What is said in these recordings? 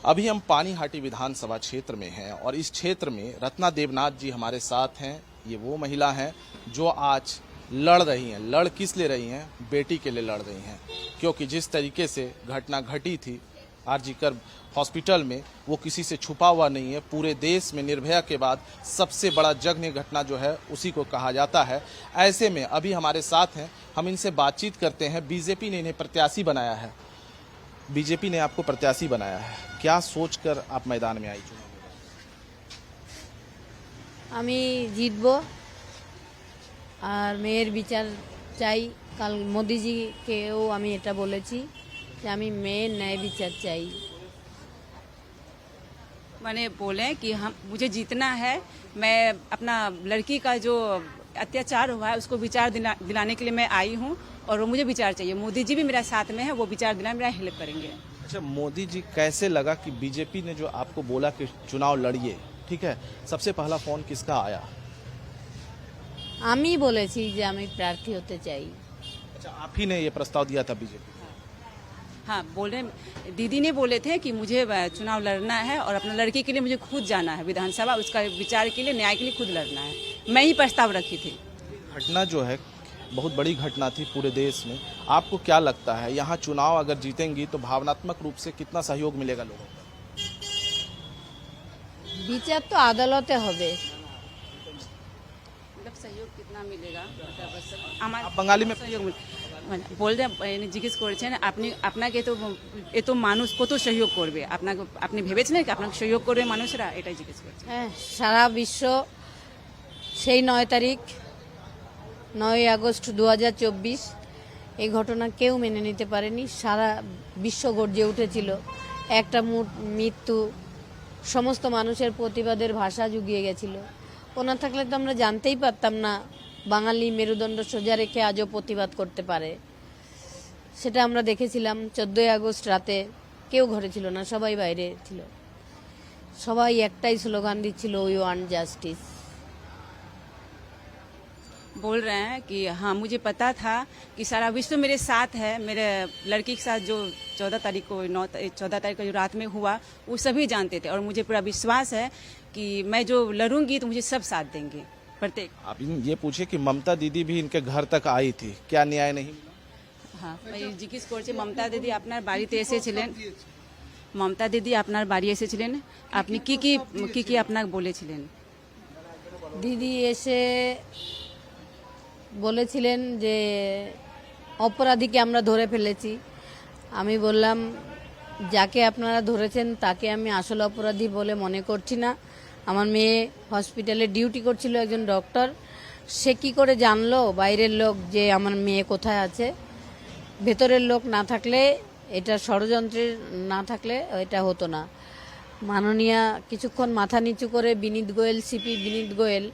अभी हम पानीहाटी विधानसभा क्षेत्र में हैं और इस क्षेत्र में रत्ना देवनाथ जी हमारे साथ हैं। ये वो महिला हैं जो आज लड़ रही हैं। लड़ किस ले रही हैं? बेटी के लिए लड़ रही हैं, क्योंकि जिस तरीके से घटना घटी थी आरजीकर हॉस्पिटल में, वो किसी से छुपा हुआ नहीं है। पूरे देश में निर्भया के बाद सबसे बड़ा जघन्य घटना जो है उसी को कहा जाता है। ऐसे में अभी हमारे साथ हैं, हम इनसे बातचीत करते हैं। बीजेपी ने इन्हें प्रत्याशी बनाया है। बीजेपी ने आपको प्रत्याशी बनाया है, क्या सोचकर आप मैदान में आई? আমি জিতবো আর মেয়ের বিচার চাই। কাল মোদিজিকেও আমি এটা বলেছি যে আমি মেয়ের ন্যায় বিচার চাই। मैंने बोले कि हम मुझे जीतना है। मैं अपना लड़की का जो अत्याचार हुआ है उसको विचार दिलाने के लिए मैं आई हूँ और वो मुझे विचार चाहिए। मोदी जी भी मेरा साथ में है, वो विचार दिलाने मेरा हेल्प करेंगे। अच्छा, मोदी जी कैसे लगा कि बीजेपी ने जो आपको बोला कि चुनाव लड़िए, ठीक है, सबसे पहला फोन किसका आया? আমি বলেছি যে আমি প্রার্থী হতে চাই। अच्छा, आप ही ने ये प्रस्ताव दिया था बीजेपी? हाँ, बोले दीदी ने बोले थे कि मुझे चुनाव लड़ना है और अपना लड़की के लिए मुझे खुद जाना है विधानसभा, उसका विचार के लिए, न्याय के लिए खुद लड़ना है। मैं ही प्रस्ताव रखी थी। घटना जो है बहुत बड़ी घटना थी पूरे देश में। आपको क्या लगता है यहाँ चुनाव अगर जीतेंगी तो भावनात्मक रूप से कितना सहयोग मिलेगा लोगों को? বিচার তো আদালতে হবে। मतलब सहयोग कितना मिलेगा? आप बंगाली में सहयोग बोल জিজ্ঞেস করেছেন আপনি, আপনাকে তো এত মানুষ কত সহযোগ করবে, আপনাকে আপনি ভেবেছেন কি আপনাকে সহযোগ করবে মানুষরা? এটাই জিজ্ঞেস করছেন। হ্যাঁ, সারা বিশ্ব সেই 9 তারিখ 9 আগস্ট 2024 এই ঘটনা কেউ মেনে নিতে পারেনি। সারা বিশ্ব গর্জে উঠেছিল। একটা মৃত্যু সমস্ত মানুষের প্রতিবাদের ভাষা জুগিয়ে গেছিল। ওনা থাকলে তো আমরা জানতেই পারতাম না বাঙালি মেরুদণ্ড সোজা রেখে আজও প্রতিবাদ করতে পারে। সেটা আমরা দেখেছিলাম 14 আগস্ট রাতে। কেউ ঘরে ছিল না, সবাই বাইরে ছিল। সবাই একটাই স্লোগান দিচ্ছিল, উই ওয়ান্ট জাস্টিস। बोल रहे हैं कि हाँ, मुझे पता था कि सारा विश्व मेरे साथ है। मेरे लड़की के साथ जो 14 तारीख को 14 तारीख को जो रात में हुआ वो सभी जानते थे और मुझे पूरा विश्वास है कि मैं जो लड़ूंगी तो मुझे सब साथ देंगे प्रत्येक। आप ये पूछे कि ममता दीदी भी इनके घर तक आई थी, क्या न्याय नहीं मिला? हाँ, জিজ্ঞেস করছে মমতা দিদি আপনার বাড়িতে এসেছিলেন, মমতা দিদি আপনার বাড়ি এসেছিলেন, আপনি কি কি কি কি আপনাকে বলেছিলেন? দিদি এসে বলেছিলেন যে অপরাধীকে আমরা ধরে ফেলেছি। আমি বললাম যাকে আপনারা ধরেছেন তাকে আমি আসল অপরাধী বলে মনে করছি না। আমার মেয়ে হসপিটালে ডিউটি করছিল, একজন ডক্টর। সে কি করে জানলো বাইরের লোক যে আমার মেয়ে কোথায় আছে? ভেতরের লোক না থাকলে, এটা ষড়যন্ত্রের না থাকলে এটা হতো না। মাননীয়া কিছুক্ষণ মাথা নিচু করে বিনীত গোয়েল, সিপি বিনীত গোয়েল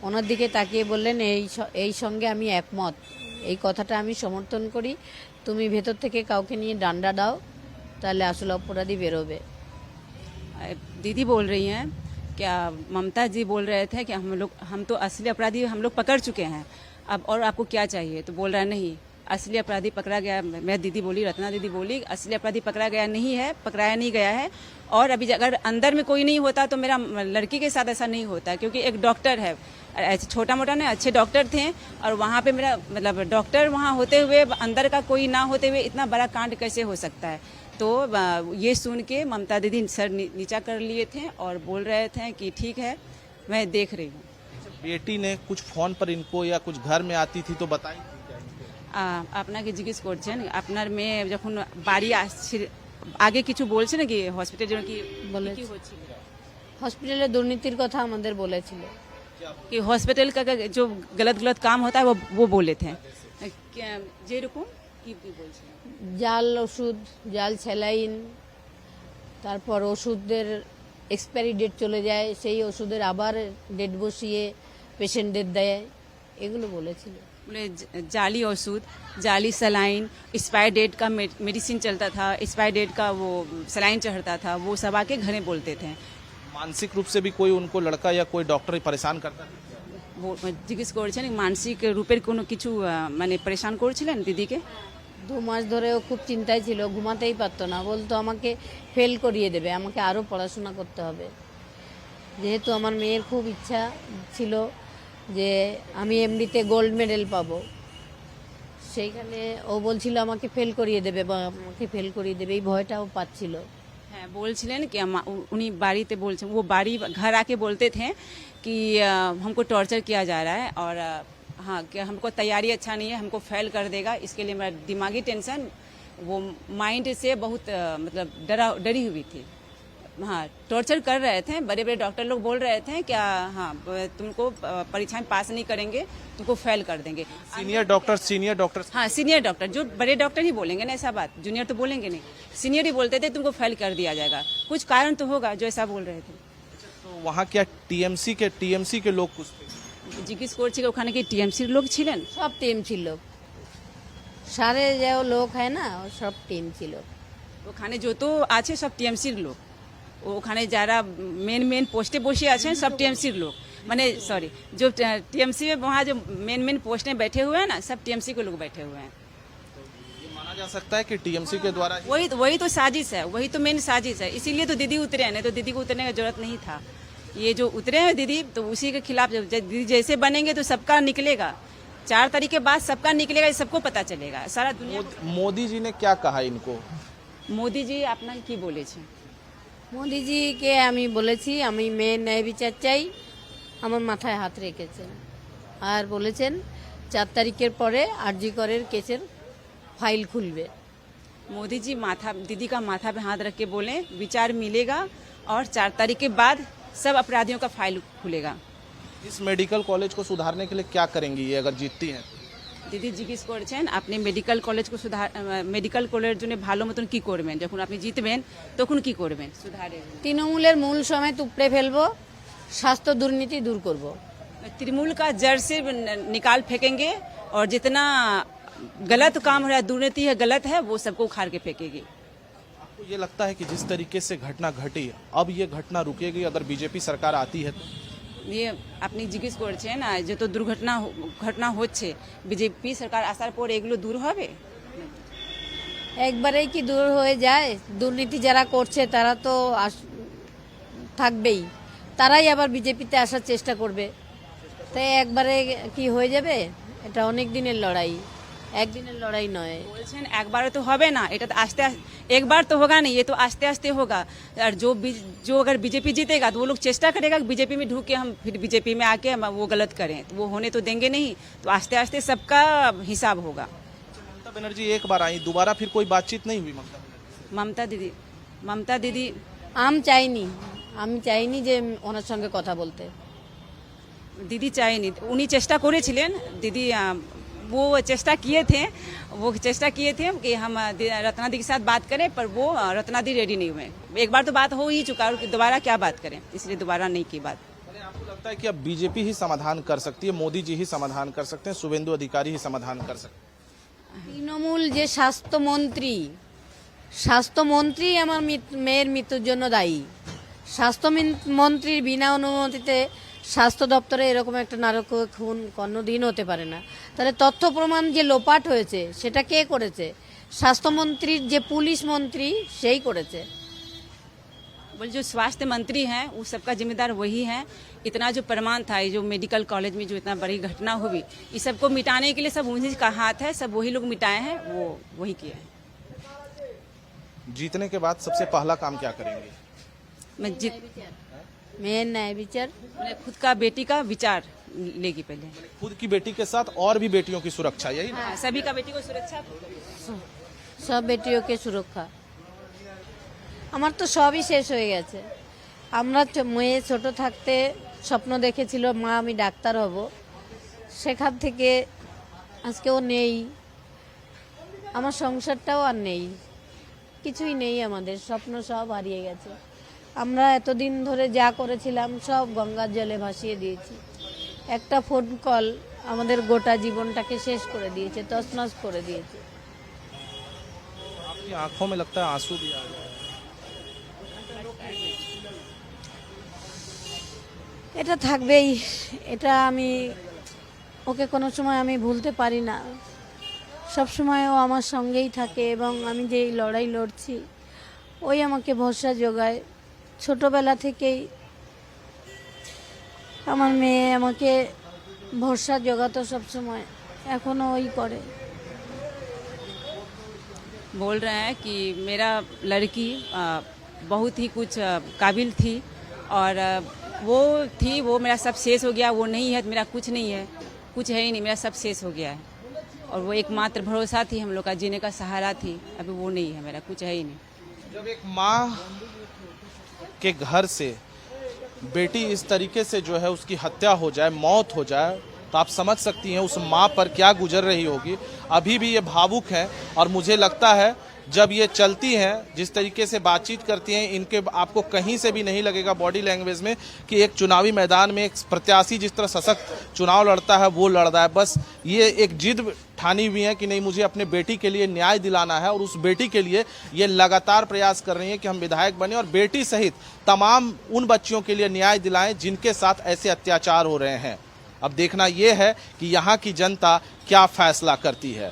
ওনার দিকে তাকিয়ে বললেন এই সঙ্গে আমি একমত, এই কথাটা আমি সমর্থন করি। তুমি ভেতর থেকে কাউকে নিয়ে ডান্ডা দাও, তাহলে আসলে অপরাধী বেরোবে। दीदी बोल रही हैं, क्या ममता जी बोल रहे थे कि हम तो असली अपराधी हम लोग पकड़ चुके हैं, अब और आपको क्या चाहिए? तो बोल रहा है नहीं, असली अपराधी पकड़ा गया। मैं दीदी बोली, रत्ना दीदी बोली, असली अपराधी पकड़ा गया नहीं है, पकड़ाया नहीं गया है। और अभी अगर अंदर में कोई नहीं होता तो मेरा लड़की के साथ ऐसा नहीं होता, क्योंकि एक डॉक्टर है, ऐसे छोटा मोटा नहीं, अच्छे डॉक्टर थे। और वहाँ पे मेरा मतलब डॉक्टर वहाँ होते हुए अंदर का कोई ना होते हुए इतना बड़ा कांड कैसे हो सकता है? तो ये सुन के ममता दीदी सर नीचा कर लिए थे और बोल रहे थे कि ठीक है, मैं देख रही हूँ। बेटी ने कुछ फोन पर इनको या कुछ घर में आती थी तो बताई? আপনাকে জিজ্ঞেস করছেন আপনার মেয়ে যখন বাড়ি আসছে আগে কিছু বলছে নাকি হসপিটালের জন্য কি কি হচ্ছিল? হসপিটালে দুর্নীতির কথা আমাদের বলেছিল। कि हॉस्पिटल का जो गलत गलत काम होता है वो बोले थे। যেরকম কি কি বলছিলেন? জাল ওষুধ, জাল স্যালাইন, তারপর ওষুধের এক্সপায়ারি ডেট চলে যায়, সেই ওষুধের আবার ডেট বসিয়ে পেশেন্টদের দেয়, এগুলো বলেছিল। बोले जाली ओषुध, जाली सलाइन, एक्सपायर डेट का मेडिसिन चलता था, एक्सपायर डेट का वो सलाइन चढ़ता था, वो सब आके घरे बोलते थे। मानसिक रूप से भी कोई उनको लड़का या कोई डॉक्टर परेशान करता था? वो জিজ্ঞেস করেছেন মানসিক রূপের কোনো কিছু মানে পরেশান করছিলেন দিদিকে? 2 মাস ধরে ও খুব চিন্তায় ছিল, ঘুমাতেই পারতো না, বলতো আমাকে ফেল করিয়ে দেবে, আমাকে আরও পড়াশোনা করতে হবে। যেহেতু আমার মেয়ের খুব ইচ্ছা ছিল যে আমি এমডিতে গোল্ড মেডেল পাবো, সেইখানে ও বলছিল আমাকে ফেল করিয়ে দেবে বা আমাকে ফেল করিয়ে দেবে, এই ভয়টাও পাচ্ছিল। হ্যাঁ বলছিলেন कि उन्हीं बाड़ीते बोलते वो बाड़ी घर आके बोलते थे कि हमको टॉर्चर किया जा रहा है और हाँ कि हमको तैयारी अच्छा नहीं है, हमको फेल कर देगा, इसके लिए मेरा दिमागी टेंशन वो माइंड से बहुत मतलब डरी हुई थी। हाँ टॉर्चर कर रहे थे, बड़े बड़े डॉक्टर लोग बोल रहे थे क्या हाँ तुमको परीक्षाएं पास नहीं करेंगे, तुमको फेल कर देंगे। सीनियर डॉक्टर हाँ सीनियर डॉक्टर, जो बड़े डॉक्टर ही बोलेंगे ना ऐसा बात, जूनियर तो बोलेंगे नहीं, सीनियर ही बोलते थे तुमको फेल कर दिया जाएगा, कुछ कारण तो होगा जो ऐसा बोल रहे थे। तो वहाँ क्या टीएमसी के लोग कुछ थे? জিজ্ঞেস করছি कि ওখানে কি টিএমসির লোক ছিলেন? সব টিএমসি লোক, সারে যে লোক হয় না, ও সব টিএমসি লোক। ওখানে যত আছে সব টিএমসির লোক, ওখানে যারা মেন পোস্টে বসে আছেন सब टीएमसी लोग, माने सॉरी जो टीएमसी में वहाँ जो मेन पोस्ट में बैठे हुए हैं ना सब टीएमसी के लोग बैठे हुए हैं। ये माना जा सकता है कि टीएमसी के द्वारा ही वही तो साजिश है, वही तो मेन साजिश है, इसीलिए तो दीदी उतरे हैं, नहीं तो दीदी को उतरने की जरूरत नहीं था। ये जो उतरे हैं दीदी तो उसी के खिलाफ दीदी जैसे बनेंगे तो सबका निकलेगा, 4 तारीख के बाद सबका निकलेगा, ये सबको पता चलेगा सारा दुनिया। मोदी जी ने क्या कहा इनको? मोदी जी আপনাকে কি বলেছে? মোদিজিকে আমি বলেছি আমি মেয়ের ন্যায় বিচার চাই, আমার মাথায় হাত রেখেছেন আর বলেছেন 4 তারিখের পরে আরজি করের কেসের ফাইল খুলবে। मोदी जी दीदी का माथा पे हाथ रख के बोले विचार मिलेगा और 4 तारीख के बाद सब अपराधियों का फाइल खुलेगा। इस मेडिकल कॉलेज को सुधारने के लिए क्या करेंगी ये अगर जीतती हैं? দিদি জিজ্ঞেস করছেন আপনি মেডিকেল কলেজকে মেডিকেল কলেজের জন্য ভালো মতন কি করবেন, যখন আপনি জিতবেন তখন কি করবেন সুধারের জন্য? তৃণমূলের মূল সমেত উপড়ে ফেলবো, স্বাস্থ্য দুর্নীতি দূর করব। तृणमूल का जड़ से निकाल फेंकेंगे और जितना गलत काम हो रहा है, दुर्नीति है, गलत है, वो सबको उखाड़ के फेंकेगी। आपको ये लगता है कि जिस तरीके से घटना घटी अब ये घटना रुकेगी अगर बीजेपी सरकार आती है तो? ये আপনি জিজ্ঞেস করছেন যে তো ঘটনা হচ্ছে বিজেপি সরকার আসার পর এগুলো দূর হবে? একবারেই কি দূর হয়ে যায়? দুর্নীতি যারা করছে তারা তো থাকবেই, তারাই আবার বিজেপিতে আসার চেষ্টা করবে, তাই একবারে কি হয়ে যাবে? এটা অনেক দিনের লড়াই, একদিনের লড়াই নয়। বলছেন একবারে তো হবে না, এটা তো আস্তে एक बार तो होगा नहीं, ये तो आस्ते आस्ते होगा। और जो अगर बीजेपी जीतेगा तो वो लोग चेष्टा करेगा कि बीजेपी में ढूक के हम फिर बीजेपी में आके हम वो गलत करें, तो वो होने तो देंगे नहीं, तो आस्ते आस्ते सबका हिसाब होगा। ममता बनर्जी एक बार आई, दोबारा फिर कोई बातचीत नहीं हुई? ममता दीदी আমি চাইনি যে ওনার সঙ্গে কথা বলতে। दीदी चाहेनी, उन्हीं चेष्टा করেছিলেন दीदी, वो चेष्टा किए थे कि हम रत्ना दी के साथ बात करें, पर वो रत्ना दी रेडी नहीं हुए। एक बार तो बात हो ही चुका और दोबारा क्या बात करें, इसलिए दोबारा नहीं की बात। आपको लगता है कि अब बीजेपी ही समाधान कर सकती है, मोदी जी ही समाधान कर सकते हैं, शुभेंदु अधिकारी ही समाधान कर सकते हैं? তৃণমূল যে স্বাস্থ্যমন্ত্রী আমার মেয়ের মৃত্যুর জন্য দায়ী। স্বাস্থ্যমন্ত্রীর বিনা অনুমতিতে স্বাস্থ্য দপ্তরে এরকম একটা নারকীয় খুন কোনোদিন হতে পারে না। তাহলে তথ্য প্রমাণ যে লোপাট হয়েছে সেটা কে করেছে? স্বাস্থ্যমন্ত্রীর যে পুলিশ মন্ত্রী সেই করেছে। बोल जो स्वास्थ्य मंत्री हैं वो सबका जिम्मेदार वही है। इतना जो प्रमाण था, ये जो मेडिकल कॉलेज में जो इतना बड़ी घटना हुई, इस सबको मिटाने के लिए सब उन्हीं का हाथ है, सब वही लोग मिटाए हैं, वो वही किए हैं। जीतने के बाद सबसे पहला काम क्या करेंगे? মেয়ের ন্যায় বিচার, मैं खुद का बेटी का विचार लेगी पहले। खुद की बेटी के साथ और भी बेटियों की सुरक्षा, यही ना? हाँ, सभी का बेटी को सुरक्षा। সব বেটিওকে সুরক্ষা। আমার তো সবই শেষ হয়ে গেছে। আমরা মেয়ে ছোট থাকতে স্বপ্ন দেখেছিল মা আমি ডাক্তার হব, সেখান থেকে আজকেও নেই, আমার সংসারটাও আর নেই, কিছুই নেই, আমাদের স্বপ্ন সব হারিয়ে গেছে। আমরা এতদিন ধরে যা করেছিলাম সব গঙ্গার জলে ভাসিয়ে দিয়েছি। একটা ফোন কল আমাদের গোটা জীবনটাকে শেষ করে দিয়েছে, তছনছ করে দিয়েছে। आपकी आंखों में लगता है आंसू भी आ गए। এটা থাকবেই, এটা আমি ওকে কোনো সময় আমি ভুলতে পারি না। সবসময় ও আমার সঙ্গেই থাকে এবং আমি যে এই লড়াই লড়ছি ওই আমাকে ভরসা যোগায়। ছোটবেলা থেকেই আমার মেয়ে আমাকে ভরসা জোগাতো সবসময়, এখনও ওই করে। बोल रहे हैं कि मेरा लड़की बहुत ही कुछ काबिल थी और वो मेरा सब शेष हो गया, वो नहीं है तो मेरा कुछ नहीं है, कुछ है ही नहीं, मेरा सब शेष हो गया है। और वो एकमात्र भरोसा थी हम लोग का, जीने का सहारा थी, अभी वो नहीं है, मेरा कुछ है ही नहीं। जब एक माँ के घर से बेटी इस तरीके से जो है उसकी हत्या हो जाए, मौत हो जाए, तो आप समझ सकती हैं उस माँ पर क्या गुजर रही होगी। अभी भी ये भावुक हैं और मुझे लगता है जब ये चलती हैं, जिस तरीके से बातचीत करती हैं, इनके आपको कहीं से भी नहीं लगेगा बॉडी लैंग्वेज में कि एक चुनावी मैदान में एक प्रत्याशी जिस तरह सशक्त चुनाव लड़ता है वो लड़ रहा है। बस ये एक जिद ठानी हुई है कि नहीं, मुझे अपने बेटी के लिए न्याय दिलाना है और उस बेटी के लिए ये लगातार प्रयास कर रही हैं कि हम विधायक बने और बेटी सहित तमाम उन बच्चियों के लिए न्याय दिलाएं जिनके साथ ऐसे अत्याचार हो रहे हैं। अब देखना यह है कि यहाँ की जनता क्या फैसला करती है।